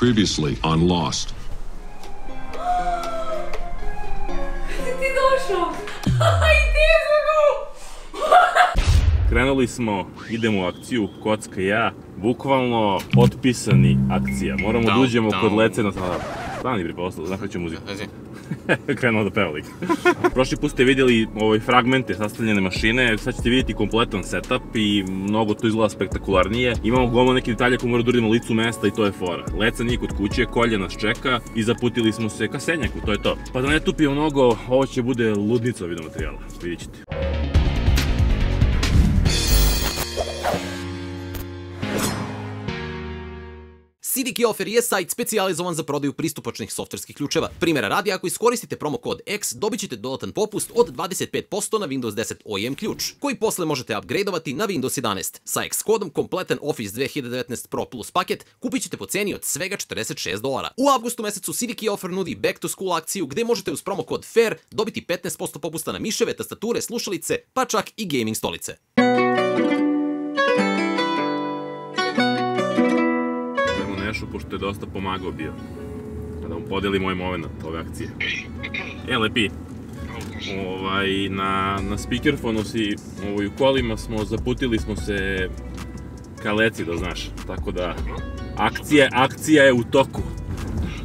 Previously on Lost. Ti došao? Ajde, Krenuli smo, idemo u akciju, Kocka i ja, bukvalno otpisani akcija. Moramo da uđemo kod Lecena sada. Stani bre, posle, zakreću muziku. Krenuo da peva lik. Prošli put ste vidjeli fragmente sastavljene mašine, sad ćete vidjeti kompletan setup i mnogo to izgleda spektakularnije. Imamo gomo neke detalje koje moramo da uradimo licu mesta i to je fora. Leca nije kod kuće, Kolje nas čeka i zaputili smo se ka Senjaku, to je to. Pa da ne tupio mnogo, ovo će bude ludnica video materijala, vidjet ćete. CDKeyOffer je sajt specijalizovan za prodaju pristupačnih softverskih ključeva. Primjera radi, ako iskoristite promo kod X, dobit ćete dodatan popust od 25% na Windows 10 OEM ključ, koji posle možete upgradeovati na Windows 11. Sa X kodom kompletan Office 2019 Pro Plus paket kupit ćete po ceni od svega $46. U avgustu mesecu CDKeyOffer nudi Back to School akciju gde možete uz promo kod FAIR dobiti 15% popusta na miševe, tastature, slušalice, pa čak i gaming stolice. Pošto je dosta pomagao bio. Da mu podeli moj moment ove akcije. Lepi. Na speakerfonu si u kolima smo, zaputili smo se ka Leci, da znaš. Tako da, akcija je u toku.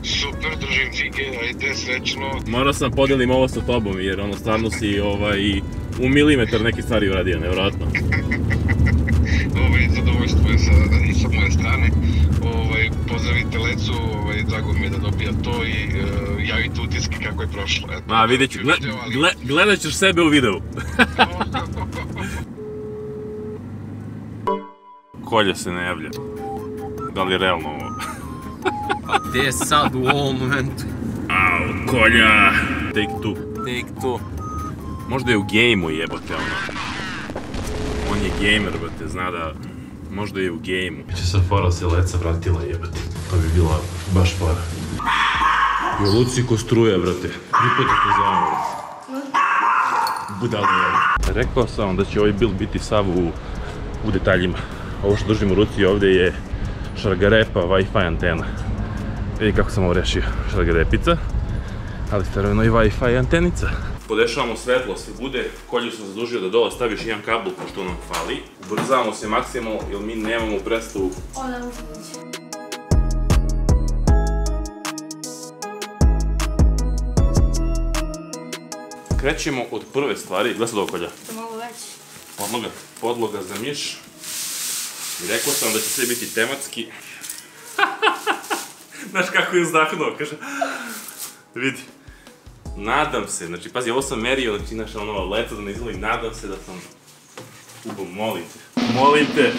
Super, držim fige, ajde, srećno. Morao sam podelim ovo sa tobom, jer stvarno si u milimetar neke stvari uradio, nevjerojatno. Zadovoljstvo je i sa moje strane. Pozdravite Lecu, drago mi je da dobija to i javite utiske kako je prošlo. Vidjet ću, gledat ćeš sebe u videu. Kolja se ne javlja. Da li je realno ovo? Gde je sad u ovom momentu? Au, Kolja! Take two. Take two. Možda je u gejmu jebote ono. On je gamer, brate, zna da... Možda je u gejmu. Biće sad fora se Leca vratila jebate. To bi bila baš fora. I u Luci ko struje, brate. Pripete te zovemo, brate. Budalo je. Rekao sam vam da će ovaj build biti sav u detaljima. Ovo što držim u ruci ovde je šargarepa Wi-Fi antena. Vidi kako sam ovo rešio. Šargarepica, ali starovno i Wi-Fi antenica. Podešavamo svetlo, sve bude. Kolju sam zadužio da dole staviš jedan kabel, pošto nam fali. Ubrzavamo se maksimalno, jer mi nemamo predstavu. Ona uđe. Krećemo od prve stvari. Gledaj sad ovo, Kolja. To mogu veći. Podloga za miš. I rekao sam da će sve biti tematski. Znaš kako je uzdahnuo, kaže. Vidi. Nadam se, znači, pazi, ovo sam merio, znači, znaš, Leca da ne izvolim, nadam se da sam... Ubo, molim te.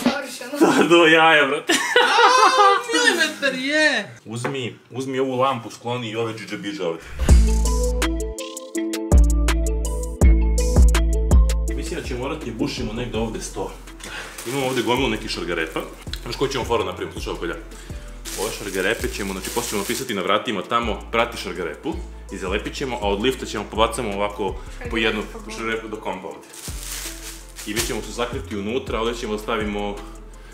Savršeno. Do jaja, brate. Milimetar je! Uzmi ovu lampu, skloni i ove džidžabiđa ovdje. Mislim da ćemo morati bušimo negde ovde sto. Imamo ovde gomilu nekih šargarepa. Znaš koju ćemo foru napraviti, slušaj ovo, Kolja. Ove šargarepe ćemo, znači posle ćemo napisati na vratima tamo prati šargarepu i zalepit ćemo, a od lifta ćemo pobacamo ovako po jednu šargarepu do kompa ovdje. I mi ćemo se zakriti unutra, a ovdje ćemo da stavimo,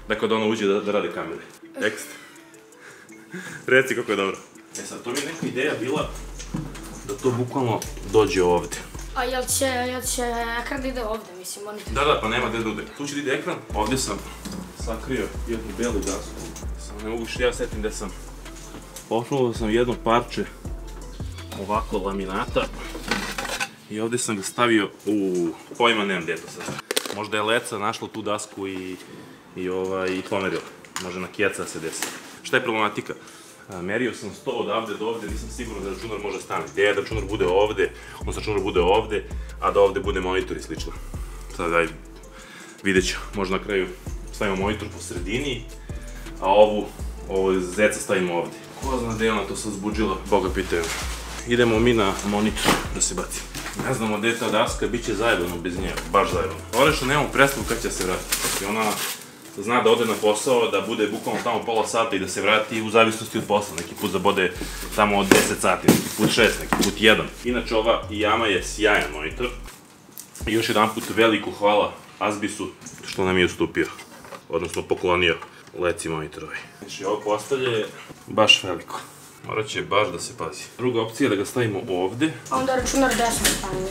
dakle da ona uđe da radi kamere. Ekstra. Reci kako je dobro. Sad, to mi je neka ideja bila da to bukvalno dođe ovdje. A jel će ekran da ide ovdje, mislim, monitor? Da, pa nema gde da ide. Tu će da ide ekran. Ovdje sam sakrio jednu belu dasku. Samo ne mogu što ja setim gde sam. Pošao sam jedno parče ovako laminata. I ovdje sam ga stavio u... Pojma nemam gde to sad. Možda je Leca našla tu dasku i pomerila. Može na keca da se desi. Šta je problematika? Merio sam 100 odavde do ovde, nisam siguran da računar može stane. Ideja da računar bude ovde, odnosno računar bude ovde, a da ovde bude monitor i slično. Sad daj, vidjet ću. Možda na kraju stavimo monitor po sredini, a ovo zeca stavimo ovde. Ko zna gde je ona to sad zbuđila, Boga pitaju. Idemo mi na monitor da se baci. Ne znamo gde je ta daska, bit će zajebano bez nje, baš zajebano. Ovo što nemamo predstavu kad će se vratiti. I ona zna da ode na posao, da bude bukvalno tamo pola sata i da se vrati u zavisnosti od posla. Neki put zabode tamo od 10 sati, neki put 6, neki put 1. Inače ova Yama je sjajan monitor. I još jedan put veliko hvala Asbisu što nam je ustupio, odnosno poklonio. leci monitorovi. Znači ovo postavlje je baš veliko. Morat će baš da se pazi. Druga opcija je da ga stavimo ovde. A onda računar desno stavimo.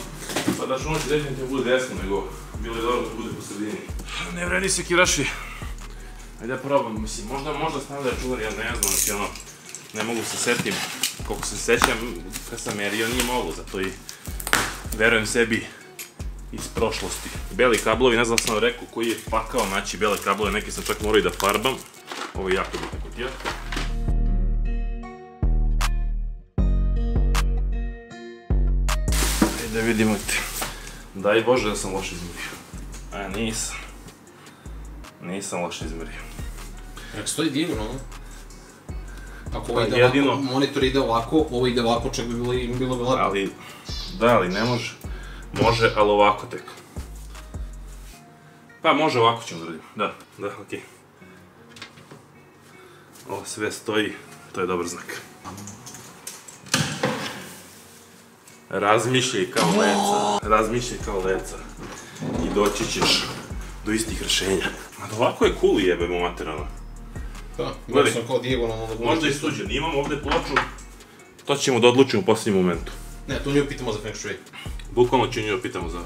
Pa da računar će definitivno bude desno, nego bilo je dobro da bude po sredini. Ne vredi se kiraši. Ajde da probam, mislim, možda stavlja računar, ja ne znam, znači ono, ne mogu se setim. Koliko se sećam, kad sam merio nije mogu, zato i verujem sebi iz prošlosti. Beli kablovi, ne znam da sam vam rekao koji je pakao naći bele kablove, neke sam čak morao i da farbam. Ovo je jako bitna kutija. Ajde da vidimo ti. Daj Bože da sam loše izmerio. A nisam. Nisam loše izmerio. Nek stoji dijagonalno. Ako ovo ide ovako, monitor ide ovako, ovo ide ovako, čak bi bilo lepo. Ali, da, ali ne može. Može, ali ovako tek. Pa može ovako ćemo da radimo, da, okej. Ovo sve stoji, to je dobar znak. Razmišljaj kao leca. I doći ćeš do istih rešenja. A ovako je cool jebemo materijalno. Da, gledaj sam kao dijagonalno da bude. Možda i suđen, imamo ovde ploču, to ćemo da odlučimo u posljednjem momentu. Ne, to nju pitamo za Feng Shui. Bukvalno ću nju pitamo za,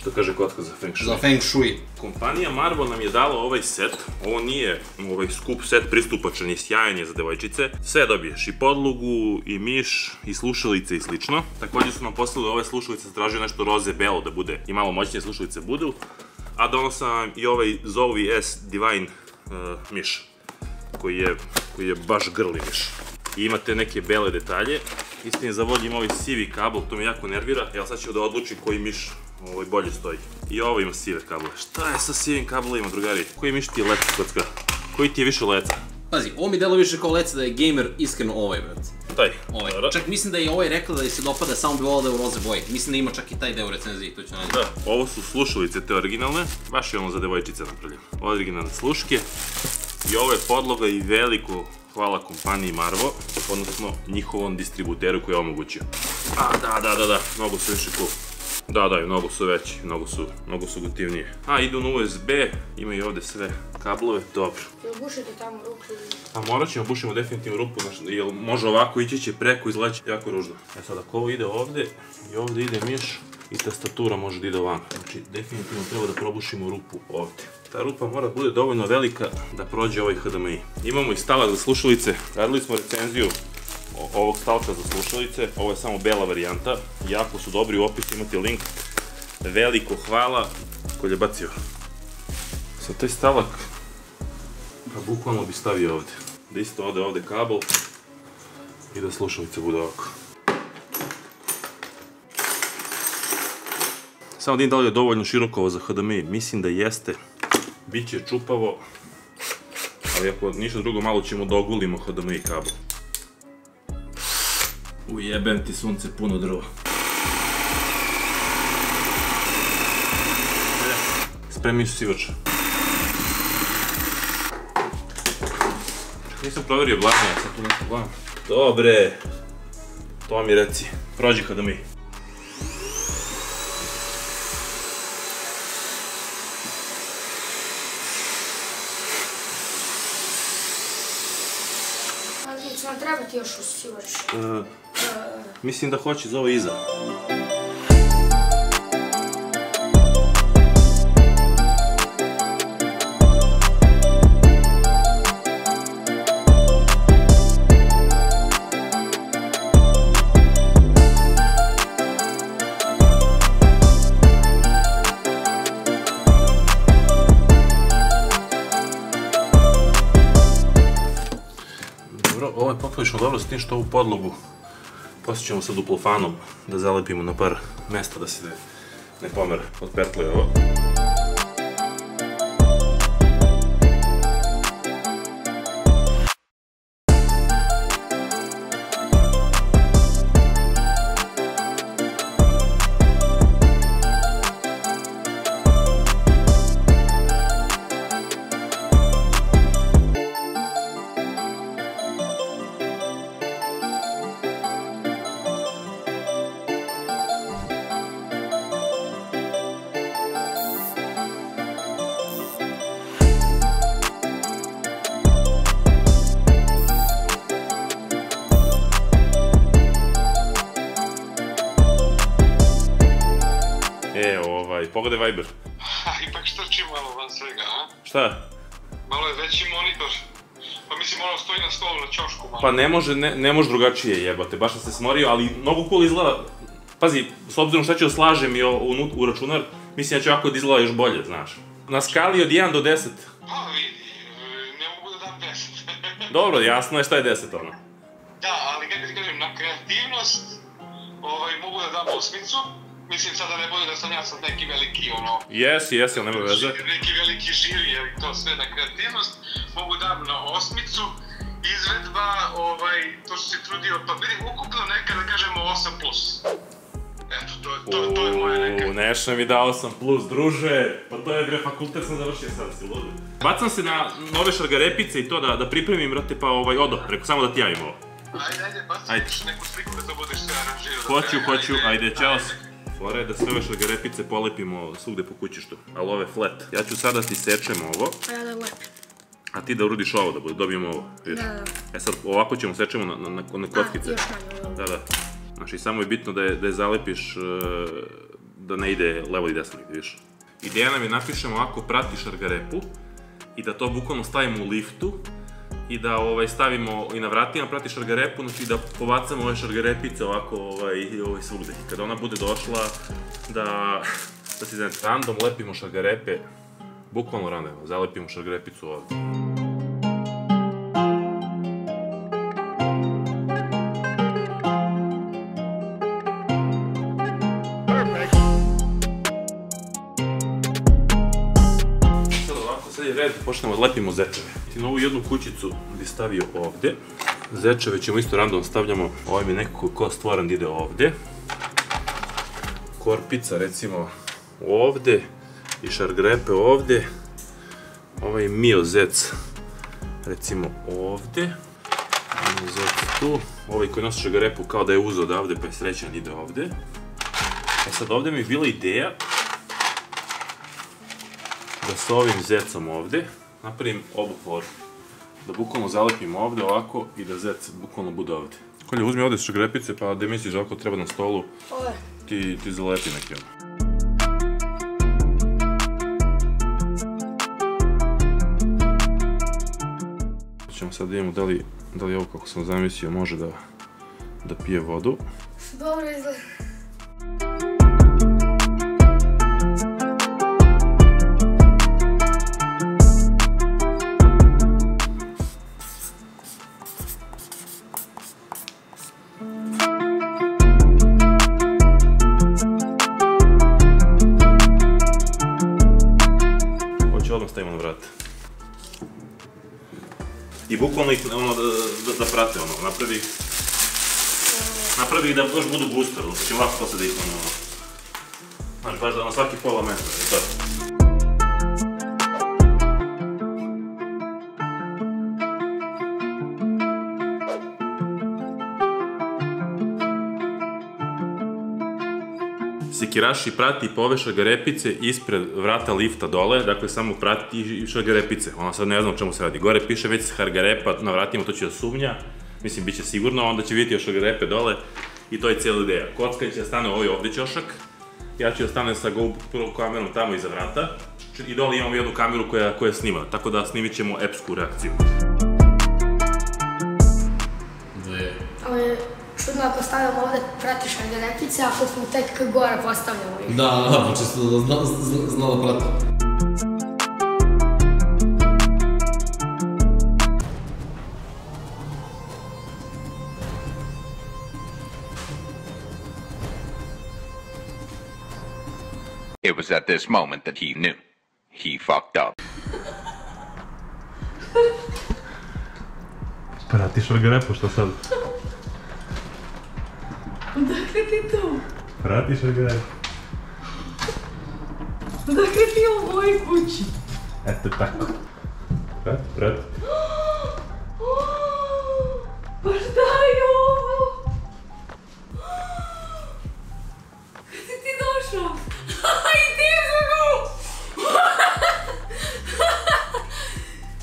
što kaže kotka, za Feng Shui. Za Feng Shui. Kompanija Marvel nam je dala ovaj set, ovo nije skup set, pristupačan i sjajan je za devojčice. Sve dobiješ, i podlogu, i miš, i slušalice i slično. Također su nam poslali ove slušalice, tražio nešto roze belo da bude i malo moćnije slušalice budu. A donosam vam i ovaj Zowie S Divine miš, koji je baš grli miš. I imate neke bele detalje. Istini za volju ima ovaj sivi kabel, to me jako nervira, jel sad ću da odlučim koji miš bolje stoji. I ovo ima sive kablove. Šta je sa sivim kablovima, drugari? Koji miš ti je leca, kocka? Koji ti je više leca? Pazi, ovo mi delo više kao leca da je gamer iskreno ovaj, brat. Taj. Čak mislim da je ovaj rekla da je se dopada, samo bi volao da je u roze boji. Mislim da ima čak i taj deo u recenziji, to ću naći. Da, ovo su slušalice te originalne, baš je ono za devojčice napravljeno. Originalne sluške. I ovo je podloga i veliko hvala kompaniji Marvel, odnosno njihovom distributeru koji je omogućio. A, da, mnogo su više cool. Da, mnogo su veći, mnogo su gotivnije. A, idu na USB, imaju ovde sve kablove, dobro. Jel bušite tamo ruku? A morat ćemo bušimo definitivno rupu, jer može ovako, ići će preko, izgledat će jako ružno. E sad, ako ovo ide ovde, i ovde ide miš, i tastatura može da ide ovamo. Znači, definitivno treba da probušimo rupu ovde. Ta rupa mora da bude dovoljno velika da prođe ovaj HDMI. Imamo i stalak za slušalice, radili smo recenziju ovog stalka za slušalice, ovo je samo bela varijanta, jako su dobri, u opisu imate link. Veliko hvala, ko je bacio. Sad taj stalak, pa bukvalno bi stavio ovde. Da isto ode ovde kabel i da slušalice bude ovako. Samo da vidim da li je dovoljno široko ovo za HDMI, mislim da jeste. Biće čupavo, ali ako ništa drugo, malo ćemo da ogulimo HDMI kabel. Ujebem ti sunce, puno drva. Spremni su sivač. Nisam proverio blatno, ja sad tu nešto gledam. Dobre, to mi reci, prođi HDMI. Će vam trebati još usivač? Mislim da hoće za ovo iza. Ovo je poprilično dobro s tim što ovu podlogu poslije ćemo sa duplofanom da zalepimo na par mesta da se ne pomere od pertle ovo. pogledaj Viber. Ipak strči malo van svega, a? Šta? Malo je veći monitor. Pa mislim, ono stoji na stolu, na ćošku malo. Pa ne može drugačije jebote, baš sam se smorio, ali mnogo cool izgleda. Pazi, s obzirom šta ću da slažem i u računar, mislim da će ovako da izgleda još bolje, znaš. Na skali od 1 do 10. Pa vidi, ne mogu da dam 10. Dobro, jasno je šta je 10 ono. Da, ali kako ti kažem, na kreativnost mogu da dam 8. Mislim sada ne bude da sam ja sad neki veliki ono... Jesi, ali nema veze. Neki veliki živi, jer to sve na kreativnost. Mogu dam na 8. Izvedba, to što si trudio, pa vidim ukupno neka da kažemo 8+. Eto, to je moja neka. Nešto mi dao 8+, druže. Pa to je fakultet sam završio sad, si ludi. Bacam se na nove šargarepice i to da pripremim, brate, pa odo, preko samo da ti javim ovo. Ajde, baci neku sliku da to budeš sve aranžirao. Hoću, ajde, čao. Fora je da sve ove šargarepice polepimo svugde po kućištu, ali ove flat. Ja ću sada ti sečem ovo. A ja da lepim. A ti da urodiš ovo, da dobijemo ovo, vidiš? Da. E sad, ovako ćemo sečemo na kockice. Još manje. Da. Znači, samo je bitno da je zalepiš, da ne ide levo i desno, vidiš? Ideja nam je napišemo ovako prati šargarepu i da to bukvalno stavimo u liftu i da stavimo i na vratima prati šargarepu, znači da povacamo ove šargarepice ovako svugde. Kada ona bude došla da se znači random lepimo šargarepe, bukvalno random, zalepimo šargarepicu ovdje. Sad je red, počnemo da lepimo zečeve. Na ovu jednu kućicu bi stavio ovdje. Zečeve ćemo isto random stavljamo, ovaj mi nekako ko stvoran ide ovdje. Korpica recimo ovdje i šargarepe ovdje. Ovaj Mio zec recimo ovdje. Mio zec tu. Ovaj koji nosi šargarepu kao da je uzeo odavde pa je srećan ide ovdje. E sad ovdje mi je bila ideja da s ovim zecom ovdje napravim ovu foru. Da bukvalno zalepim ovdje ovako i da zec bukvalno bude ovdje. Kolje, uzmi ovdje šargarepice pa da misliš da ovako treba na stolu, ti zalepi neki ono. Ćemo sad da vidimo da li ovo kako sam zamislio može da pije vodu. Dobro izgleda. Odmah stavimo na vrat. I bukvalno ih da prate ono, napravi ih da baš budu booster, pa ćemo ovako posle da ih ono, znaš, baš da na svaki pola metra, je to. Sekiraši prati po ove šargarepice ispred vrata lifta dole, dakle samo prati i šargarepice. Ona sad ne znam o čemu se radi. Gore piše već šargarepa na vratima, to će da sumnja. Mislim, bit će sigurno, onda će vidjeti još šargarepe dole i to je cijela ideja. Kocka će da stane ovaj ovdje ćošak, ja ću da stane sa GoPro kamerom tamo iza vrata i dole imamo jednu kameru koja snima, tako da snimit ćemo epsku reakciju. Čudno ako stavljamo ovdje prati šargarepice, ako smo tek gore postavljamo ih. Da, pa čisto da zna da prati. It was at this moment that he knew. He fucked up. Prati šargarepu, šta sad? Odakle ti to? Prati šargarepu. Odakle ti u mojoj kući? Eto tako. Prati. Pa šta je ovo? Kad si ti došao? I ti je za nju!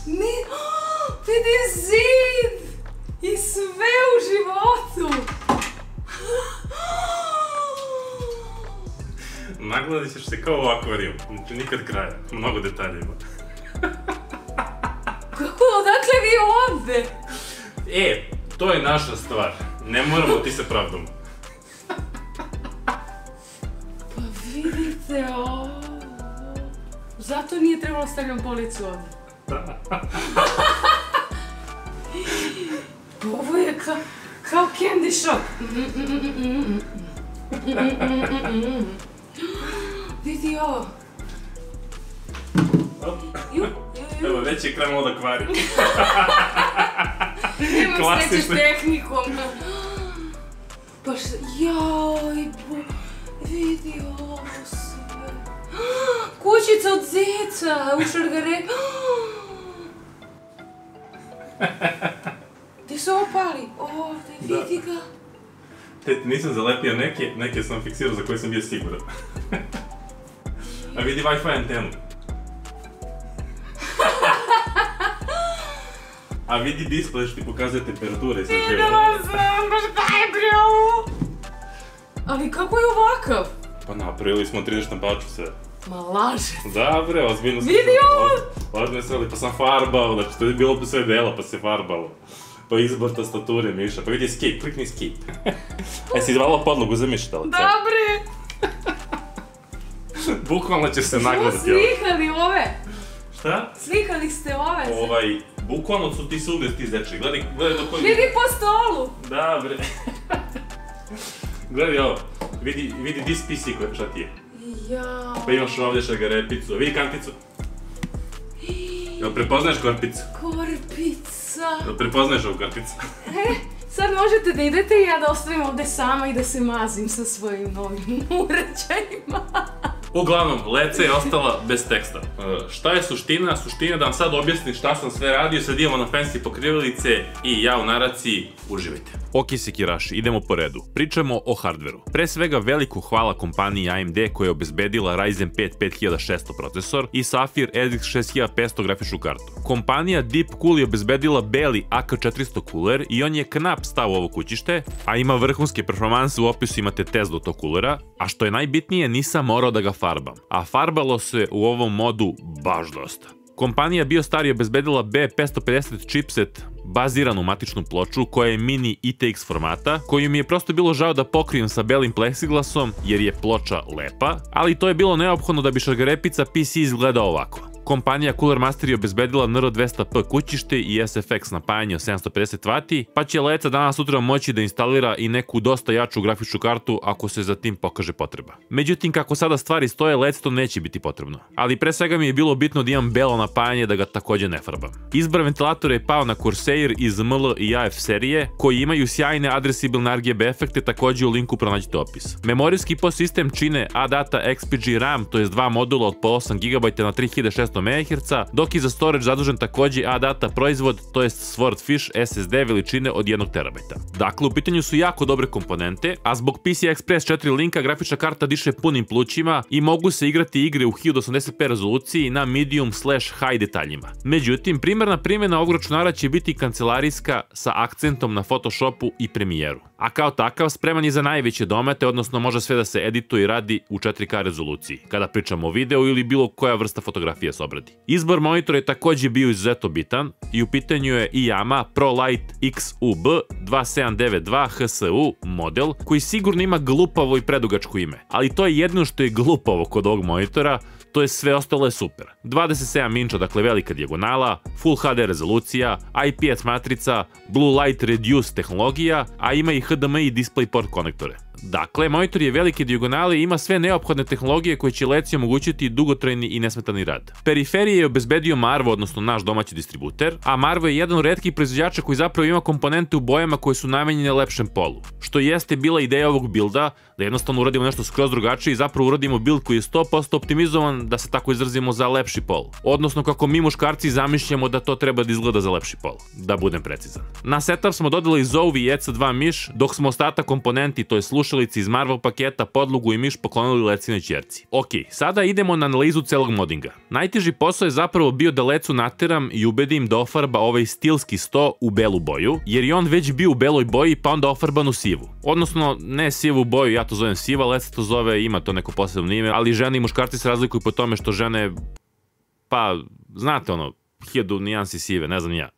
Ne, vidi zid! I sve u životu! nagledit ćeš se kao u akvarijum, znači nikad kraja, mnogo detalja ima. Kako, odakle vi ovde? To je naša stvar, ne moramo ti se pravdamo. Pa vidite ovo. Zato nije trebalo stavljam policu ovde. Ovo je kao candy shop. Vidi ovo. Evo, već je krenulo da kvari. Nemam sreće s tehnikom. Pa šta, jaj, vidi ovo sve. Kućica od zeca u Šargare. Gdje se ovo pali? Ovdje, vidi ga. Nisam zalepio neke sam fiksirao za koje sam bio siguran. A vidi Wi-Fi antenu. A vidi display što ti pokazuje temperature i sve živo. Videla sam, baš daj bre ovo. Ali kako je ovakav? Pa napravili smo 3D štampaču sve. Ma laže. Da bre, ozbiljno sam. Vidi ovo! Ozbiljno sam, pa sam farbao, znači to je bilo sve delo pa se farbalo. Pa izbor tastature miša, pa vidi escape, klikni escape. E si izvala podlogu za miš, da li? Da bre! Bukvalno će se Što nagledati ovo. slikali ove? Šta? Slikali ste ove? Bukvalno su ti sugli ti zeči, gledaj do koji... Vidi po stolu! Da bre. Gledaj ovo, vidi this PC šta ti je. Jao. Pa imaš ovdje šargarepicu, vidi kanticu. Jel prepoznaješ korpicu? Korpica. Jel prepoznaješ ovu karticu? Sad možete da idete i ja da ostavim ovde sama i da se mazim sa svojim novim uređajima. Uglavnom, Leca je ostala bez teksta. Šta je suština? Suština da vam sad objasnim šta sam sve radio, sad idemo na fancy pokrivalice i ja u naraciji, uživajte. Ok, sekiraši, idemo po redu. Pričamo o hardveru. Pre svega veliko hvala kompaniji AMD koja je obezbedila Ryzen 5 5600 procesor i Sapphire RTX 6500 grafičnu kartu. Kompanija Deepcool je obezbedila beli AK400 cooler i on je knap stav u ovo kućište, a ima vrhunske performanse, u opisu imate test do tog coolera, a što je najbitnije, nisam morao da ga farbam. A farbalo se u ovom modu baš dosta. Kompanija BioStar je obezbedila B550 chipset baziranu matičnu ploču koja je mini ITX formata, koju mi je prosto bilo žao da pokrijem sa belim pleksiglasom jer je ploča lepa, ali to je bilo neophodno da bi šargarepica PC izgledao ovako. Kompanija Cooler Master je obezbedila NR200P kućište i SFX napajanje od 750 W, pa će Leca danas sutra moći da instalira i neku dosta jaču grafičnu kartu ako se za tim pokaže potreba. Međutim, kako sada stvari stoje, Leci to neće biti potrebno. Ali pre svega mi je bilo bitno da imam belo napajanje da ga takođe ne farbam. Izbor ventilatora je pao na Corsair iz ML i AF serije, koji imaju sjajne adresibilne RGB efekte, takođe u linku pronađite opis. Memorijski podsistem čine ADATA XPG RAM, to je 2 modula od po 8 GB na 3600 MHz, dok je za storage zadužen takođe ADATA proizvod, to je Swordfish SSD veličine od 1 TB. Dakle, u pitanju su jako dobre komponente, a zbog PCI Express 4 linka grafična karta diše punim plućima i mogu se igrati igre u 1080p rezoluciji na medium/high detaljima. Međutim, primarna primjena ovog računara će biti kancelarijska sa akcentom na Photoshopu i Premieru. A kao takav spreman je za najveće domete, odnosno može sve da se edituje i radi u 4K rezoluciji, kada pričamo o videu ili bilo koja vrsta fotografije se obradi. Izbor monitora je takođe bio izuzetno bitan i u pitanju je IYAMA ProLight XUB 2792 HSU model, koji sigurno ima glupavo i predugačko ime, ali to je jedino što je glupavo kod ovog monitora, to je sve ostalo je super. 27 inča, dakle velika dijagonala, Full HD rezolucija, IPS matrica, Blue Light Reduce tehnologija, a ima i HDMI DisplayPort konektore. Dakle, monitor je velike dijagonale i ima sve neophodne tehnologije koje će Leci omogućiti dugotrajni i nesmetani rad. Periferije je obezbedio Marvo, odnosno naš domaći distributer, a Marvo je jedan od retkih proizvođača koji zapravo ima komponente u bojama koje su namenjene lepšem polu. Što jeste bila ideja ovog builda, da jednostavno uradimo nešto skroz drugačije i zapravo uradimo build koji je 100% optimizovan, da se tako izrazimo, za lepši pol. Odnosno kako mi muškarci zamišljamo da to treba da izgleda za lepši pol, da budem precizan. Na setup smo dodali Zowie EC2 miš, dok smo ostatak komponenti, to je slušalice iz Marvel paketa, podlogu i miš poklonili Lecinoj ćerci. Ok, sada idemo na analizu celog modinga. Najteži posao je zapravo bio da Lecu nateram i ubedim da ofarba ovaj stilski sto u belu boju, jer je on već bio u beloj boji pa onda ofarban u sivu. Odnosno, ne sivu boju, ja to zovem siva, Leca to zove, ima to neko posebno ime, ali žene i muškarci se razlikuju po tome što žene, pa, znate ono, 1000 nijansi sive, ne znam ja.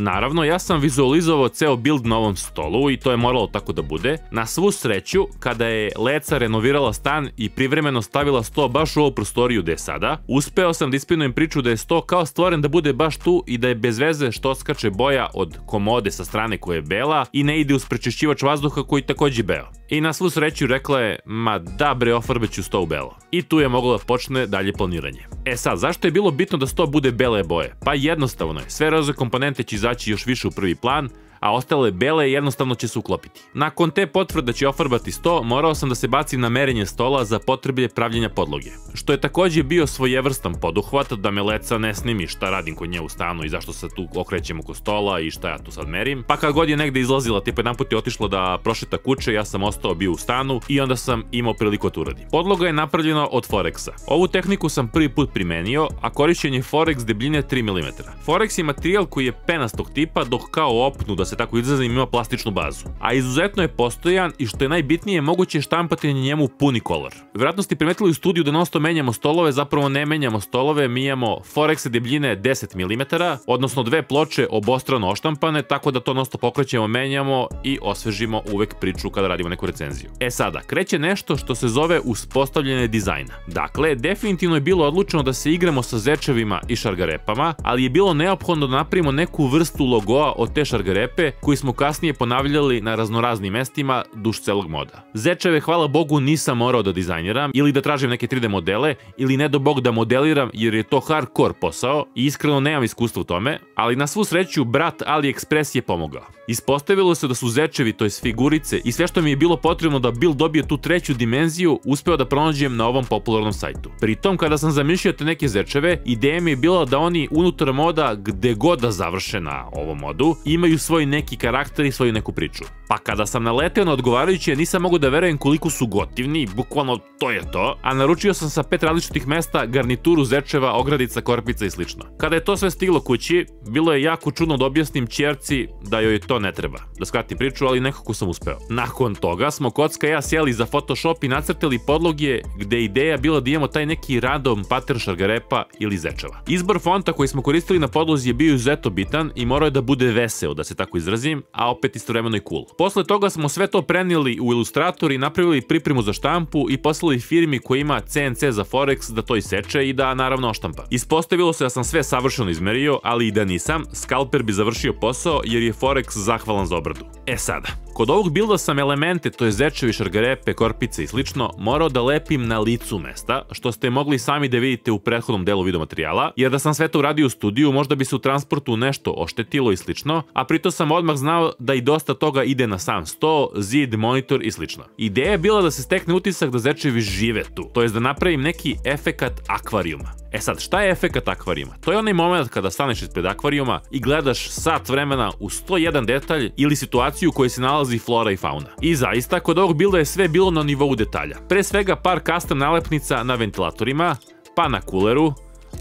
Naravno, ja sam vizualizovao ceo build na ovom stolu i to je moralo tako da bude. Na svu sreću, kada je Leca renovirala stan i privremeno stavila sto baš u ovu prostoriju gde je sada, uspeo sam da ispinujem priču da je sto kao stvoren da bude baš tu i da je bez veze što skače boja od komode sa strane koja je bela i ne ide uz prečišćivač vazduha koji takođe beo. I na svu sreću rekla je, ma da bre, ofarbeću sto u belo. I tu je moglo da počne dalje planiranje. E sad, zašto je bilo bitno da sto bude bele boje? Pa jednostavno je, sve roze komponente će izaći još više u prvi plan, a ostale bele jednostavno će se uklopiti. Nakon te potvrde da će ofarbati sto, morao sam da se bacim na merenje stola za potrebe pravljenja podloge. Što je takođe bio svojevrstan poduhvat da me Leca ne snimi šta radim kod nje u stanu i zašto se tu okrećem oko stola i šta ja tu sad merim. Pa kad god je negde izlazila, tipa jedan put je otišla da prošeta kuće, ja sam ostao bio u stanu i onda sam imao priliku to uradim. Podloga je napravljena od Forexa. Ovu tehniku sam prvi put primenio, a korišćen je Forex debljine 3 mm. Forex je materijal koji je penastog tipa, dok kao opnu, da se tako izrazim, ima plastičnu bazu. A izuzetno je postojan i što je najbitnije, moguće je štampati na njemu puni kolor. Vjerojatno ste primetili u studiju da non-stop menjamo stolove, zapravo ne menjamo stolove, mi imamo Forexe debljine 10 mm, odnosno dve ploče obostrano oštampane, tako da to non-stop okrećemo, menjamo i osvežimo uvek priču kada radimo neku recenziju. E sada, kreće nešto što se zove uspostavljanje dizajna. Dakle, definitivno je bilo odlučeno da se igramo sa zečevima i šargarepama, ali je bilo neophodno da napravimo neku vrstu logoa od te šargarepe koji smo kasnije ponavljali na raznoraznim mestima duž celog moda. Zečeve, hvala Bogu, nisam morao da dizajniram ili da tražim neke 3D modele ili ne do Bog da modeliram jer je to hardcore posao i iskreno nemam iskustva u tome, ali na svu sreću brat AliExpress je pomogao. Ispostavilo se da su zečevi, to jest figurice i sve što mi je bilo potrebno da build dobije tu treću dimenziju uspeo da pronađem na ovom popularnom sajtu. Pritom, kada sam zamišljao te neke zečeve, ideja mi je bila da oni unutar moda, gde god da završe na ovom modu, imaju svoj neki karakter i svoju neku priču. Pa kada sam naleteo na odgovarajuće, nisam mogu da verujem koliko su gotivni, bukvalno to je to, a naručio sam sa 5 različitih mesta garnituru zečeva, ogradica, korpica i slično. Kada je to sve stiglo kući, bilo je jako čudno da objasnim ćerci da joj to ne treba. Da skratim priču, ali nekako sam uspeo. Nakon toga smo Kocka i ja sjeli za Photoshop i nacrtali podloge gde je ideja bila da imamo taj neki random pattern šargarepa ili zečeva. Izbor fonta koji smo koristili na podlozi je bio izuzetno bitan i morao je da bude veseo, da se tako izrazim, a opet istovremeno i cool. Posle toga smo sve to prenijeli u Illustrator i napravili pripremu za štampu i poslali firmi koja ima CNC za Forex da to iseče i da naravno oštampa. Ispostavilo se da sam sve savršeno izmerio, ali i da nisam, skalper bi završio posao jer je Forex zahvalan za obradu. E sada, kod ovog builda sam elemente, to je zečevi, šargarepe, korpice i slično, morao da lepim na licu mesta, što ste mogli sami da vidite u prethodnom delu videomaterijala, jer da sam sve to uradio u studiju, možda bi se u transportu nešto oštetilo i slično, a pritom sam odmah znao da i dosta toga ide na sam sto, zid, monitor i slično. Ideja je bila da se stekne utisak da zečevi žive tu, to jest da napravim neki efekat akvarijuma. E sad, šta je efekat akvarijuma? To je onaj moment kada staneš ispred akvarijuma i gledaš sat vremena u 101 detalj ili situaciju u kojoj se nalazi flora i fauna. I zaista, kod ovog builda je sve bilo na nivou detalja. Pre svega par custom nalepnica na ventilatorima, pa na kuleru,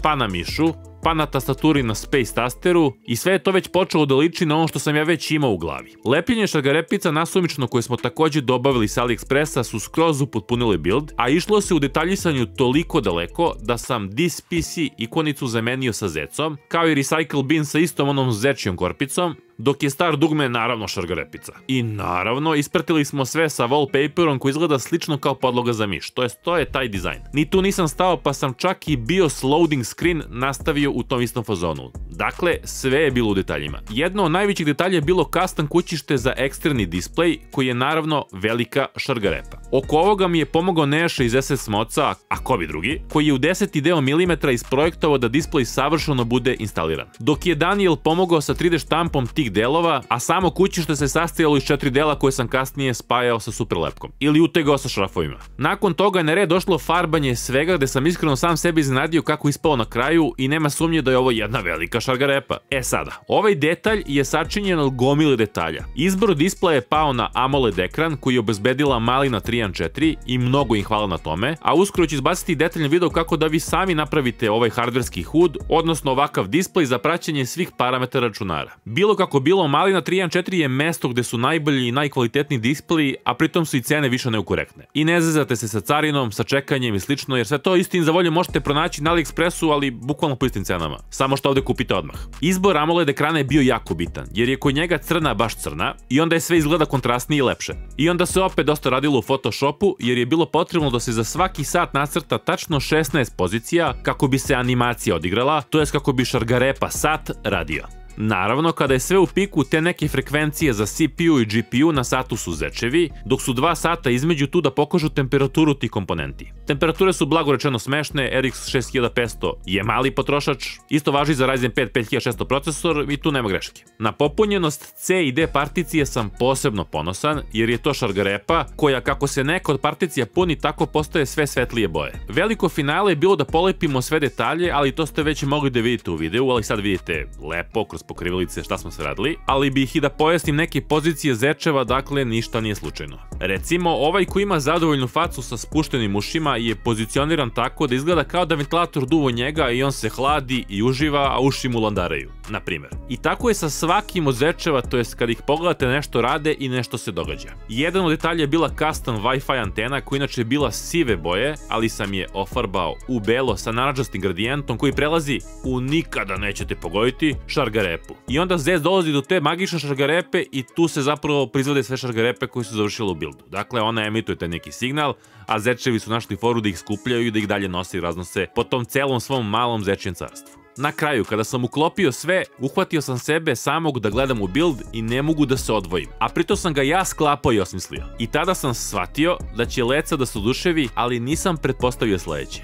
pa na mišu, pa na tastaturi na Space tasteru i sve je to već počelo da liči na ono što sam ja već imao u glavi. Lepljenje šargarepica nasumično koje smo takođe dobavili sa AliExpressa su skroz upotpunile build, a išlo se u detaljisanju toliko daleko da sam This PC ikonicu zamenio sa zecom, kao i Recycle Bin sa istom onom zečijom korpicom, dok je star dugme naravno šargarepica. I naravno, ispratili smo sve sa wallpaperom koji izgleda slično kao podloga za miš, to je taj dizajn. Ni tu nisam stao pa sam čak i BIOS loading screen nastavio u tom istom fazonu. Dakle, sve je bilo u detaljima. Jedno od najvećih detalja je bilo custom kućište za eksterni display, koji je naravno velika šargarepa. Oko ovoga mi je pomogao Neša iz SS Moca, a ko bi drugi, koji je u 10 deo milimetra isprojektovao da display savršeno bude instaliran. Dok je Daniel pomogao sa 3D štampom tih tih delova, a samo kućište se sastojalo iz 4 dela koje sam kasnije spajao sa superlepkom ili utegao sa šrafovima. Nakon toga je na red došlo farbanje svega gde sam iskreno sam sebi iznenadio kako ispao na kraju i nema sumnje da je ovo jedna velika šargarepa. E sada, ovaj detalj je sačinjen od gomile detalja. Izbor displeja je pao na AMOLED ekran koji je obezbedila Malina 314 i mnogo im hvala na tome, a uskoro ću izbaciti detaljan video kako da vi sami napravite ovaj hardverski HUD, odnosno ovakav displej za praćenje svih parametara računara. Bilo kako bilo, Malina 314 je mesto gde su najbolji i najkvalitetniji displeji, a pritom su i cene više nego korektne. I ne zezate se sa carinom, sa čekanjem i slično, jer sve to istini za volju možete pronaći na AliExpressu, ali bukvalno po istim cenama. Samo što ovde kupite odmah. Izbor AMOLED ekrana je bio jako bitan, jer je kod njega crna baš crna i onda je sve izgleda kontrastnije i lepše. I onda se opet dosta radilo u Photoshopu, jer je bilo potrebno da se za svaki sat nacrta tačno 16 pozicija kako bi se animacija odigrala, to jest kako bi šargarepa sat radio. Naravno, kada je sve u piku, te neke frekvencije za CPU i GPU na satu su zečevi, dok su 2 sata između tu da pokažu temperaturu tih komponenti. Temperature su blago rečeno smešne, RX 6500 je mali potrošač, isto važi za Ryzen 5 5600 procesor i tu nema greške. Na popunjenost C i D particije sam posebno ponosan, jer je to šargarepa koja kako se neka od particija puni tako postaje sve svetlije boje. Veliko finale je bilo da polepimo sve detalje, ali to ste već mogli da vidite u videu, ali sad vidite lepo kroz pokrivalice šta smo se radili, ali bih i da pojasnim neke pozicije zečeva, dakle ništa nije slučajno. Recimo, ovaj koji ima zadovoljnu facu sa spuštenim ušima je pozicioniran tako da izgleda kao da ventilator duva njega i on se hladi i uživa, a uši mu landaraju, na primjer. I tako je sa svakim od zečeva, to jest kad ih pogledate nešto rade i nešto se događa. Jedan od detalja je bila custom Wi-Fi antena koja inače je bila sive boje, ali sam je ofarbao u belo sa narančastim gradijentom koji prelazi u nikada nećete pogoditi šargarepu. I onda Zez dolazi do te magične šargarepe i tu se zapravo prizvode sve šargarepe koje su završile u buildu. Dakle, ona emituje taj neki signal, a zečevi su našli foru da ih skupljaju i da ih dalje nose i raznose po tom celom svom malom zečijem carstvu. Na kraju, kada sam uklopio sve, uhvatio sam sebe samog da gledam u build i ne mogu da se odvojim, a pritom sam ga ja sklapao i osmislio. I tada sam shvatio da će Leca da se oduševi, ali nisam pretpostavio sledeće.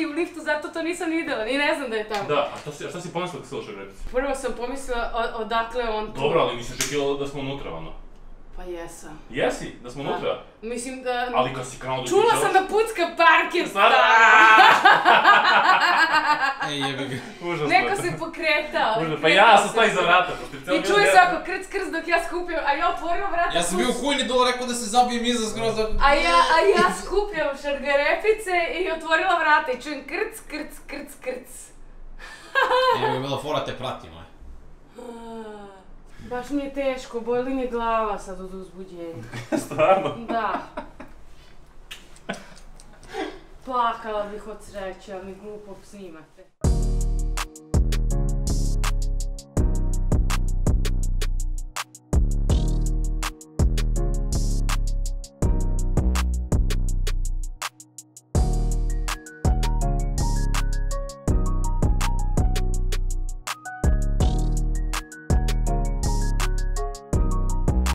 I u liftu, zato to nisam videla, ni ne znam da je tamo. Da, a šta si pomislila kad si slušao reći? Prvo sam pomislila odakle on tu. Dobro, ali misliš da smo unutra, ono? Pa jesam. Jesi? Da smo unutra? Mislim da... Ali kad si krenuo da čula sam da pucka parkir stara. Ej, jebi ga. Užasno. Neko se pokretao. Pa ja sam staj iza vrata. I čuje se ako krc krc dok ja skupljam, a ja otvorila vrata. Ja sam bio u kujni dole, rekao da se zabijem iza skroz. A ja skupljam šargarepice i otvorila vrata i čujem krc krc krc krc. Evo je bila fora te pratim, aj. Baš mi je teško, boli mi glava sad od uzbuđenja. Stvarno? Da. Plakala bih od sreće, ali glupo snimate.